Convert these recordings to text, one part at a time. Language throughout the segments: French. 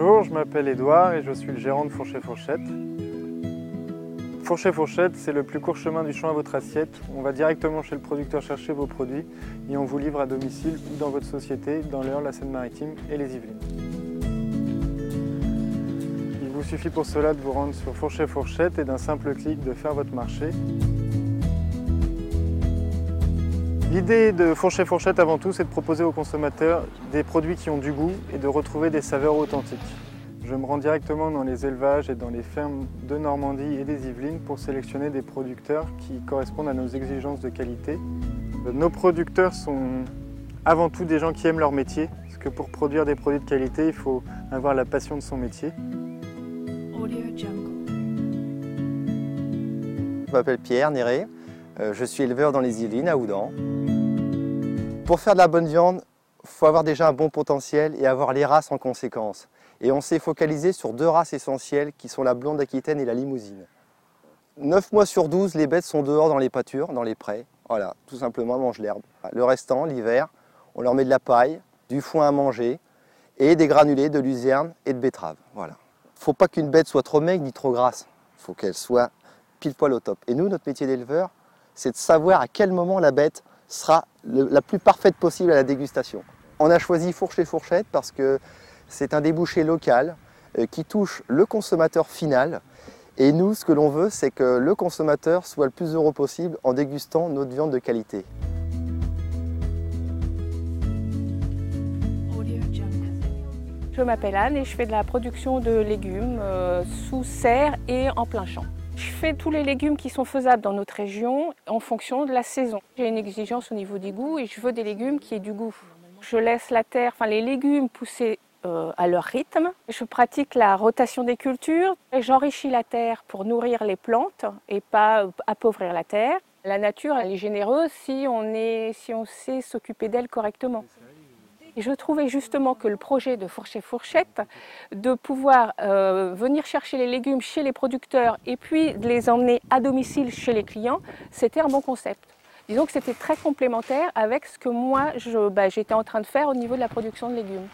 Bonjour, je m'appelle Édouard et je suis le gérant de Fourchet Fourchette. Fourchet Fourchette, c'est le plus court chemin du champ à votre assiette. On va directement chez le producteur chercher vos produits et on vous livre à domicile ou dans votre société, dans l'Eure, la Seine-Maritime et les Yvelines. Il vous suffit pour cela de vous rendre sur Fourchet Fourchette et d'un simple clic de faire votre marché. L'idée de Fourchet Fourchette avant tout, c'est de proposer aux consommateurs des produits qui ont du goût et de retrouver des saveurs authentiques. Je me rends directement dans les élevages et dans les fermes de Normandie et des Yvelines pour sélectionner des producteurs qui correspondent à nos exigences de qualité. Nos producteurs sont avant tout des gens qui aiment leur métier, parce que pour produire des produits de qualité, il faut avoir la passion de son métier. Je m'appelle Pierre Néré, je suis éleveur dans les Yvelines à Houdan. Pour faire de la bonne viande, il faut avoir déjà un bon potentiel et avoir les races en conséquence. Et on s'est focalisé sur deux races essentielles qui sont la blonde aquitaine et la limousine. 9 mois sur 12, les bêtes sont dehors dans les pâtures, dans les prés. Voilà, tout simplement, elles mangent l'herbe. Le restant, l'hiver, on leur met de la paille, du foin à manger et des granulés de luzerne et de betterave. Voilà. Il ne faut pas qu'une bête soit trop maigre ni trop grasse. Il faut qu'elle soit pile poil au top. Et nous, notre métier d'éleveur, c'est de savoir à quel moment la bête sera la plus parfaite possible à la dégustation. On a choisi Fourchet Fourchette parce que c'est un débouché local qui touche le consommateur final. Et nous, ce que l'on veut, c'est que le consommateur soit le plus heureux possible en dégustant notre viande de qualité. Je m'appelle Anne et je fais de la production de légumes sous serre et en plein champ. Je fais tous les légumes qui sont faisables dans notre région en fonction de la saison. J'ai une exigence au niveau des goûts et je veux des légumes qui aient du goût. Je laisse la terre, les légumes pousser à leur rythme. Je pratique la rotation des cultures. J'enrichis la terre pour nourrir les plantes et pas appauvrir la terre. La nature, elle est généreuse si on sait s'occuper d'elle correctement. Et je trouvais justement que le projet de Fourchet Fourchette, de pouvoir venir chercher les légumes chez les producteurs et puis de les emmener à domicile chez les clients, c'était un bon concept. Disons que c'était très complémentaire avec ce que moi, j'étais en train de faire au niveau de la production de légumes.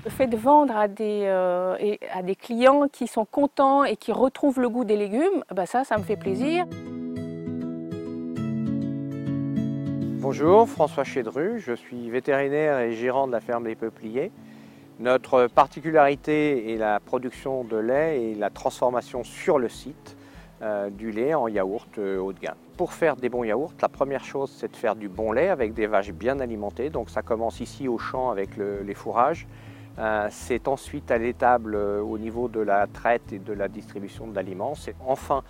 Le fait de vendre à des clients qui sont contents et qui retrouvent le goût des légumes, ça me fait plaisir. Bonjour, François Chédru, je suis vétérinaire et gérant de la ferme des Peupliers. Notre particularité est la production de lait et la transformation sur le site du lait en yaourt haut de gamme. Pour faire des bons yaourts, la première chose c'est de faire du bon lait avec des vaches bien alimentées. Donc ça commence ici au champ avec les fourrages. C'est ensuite à l'étable au niveau de la traite et de la distribution de l'aliments. C'est enfin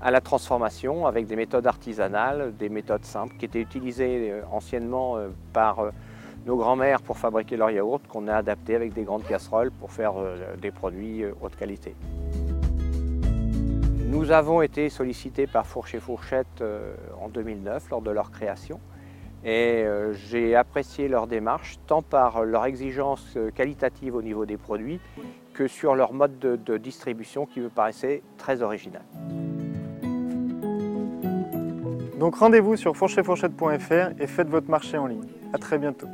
à la transformation avec des méthodes artisanales, des méthodes simples qui étaient utilisées anciennement par nos grands-mères pour fabriquer leurs yaourts, qu'on a adaptés avec des grandes casseroles pour faire des produits haute qualité. Nous avons été sollicités par Fourchet Fourchette en 2009 lors de leur création et j'ai apprécié leur démarche tant par leur exigence qualitative au niveau des produits que sur leur mode de distribution qui me paraissait très original. Donc rendez-vous sur fourchetfourchette.fr et faites votre marché en ligne. À très bientôt.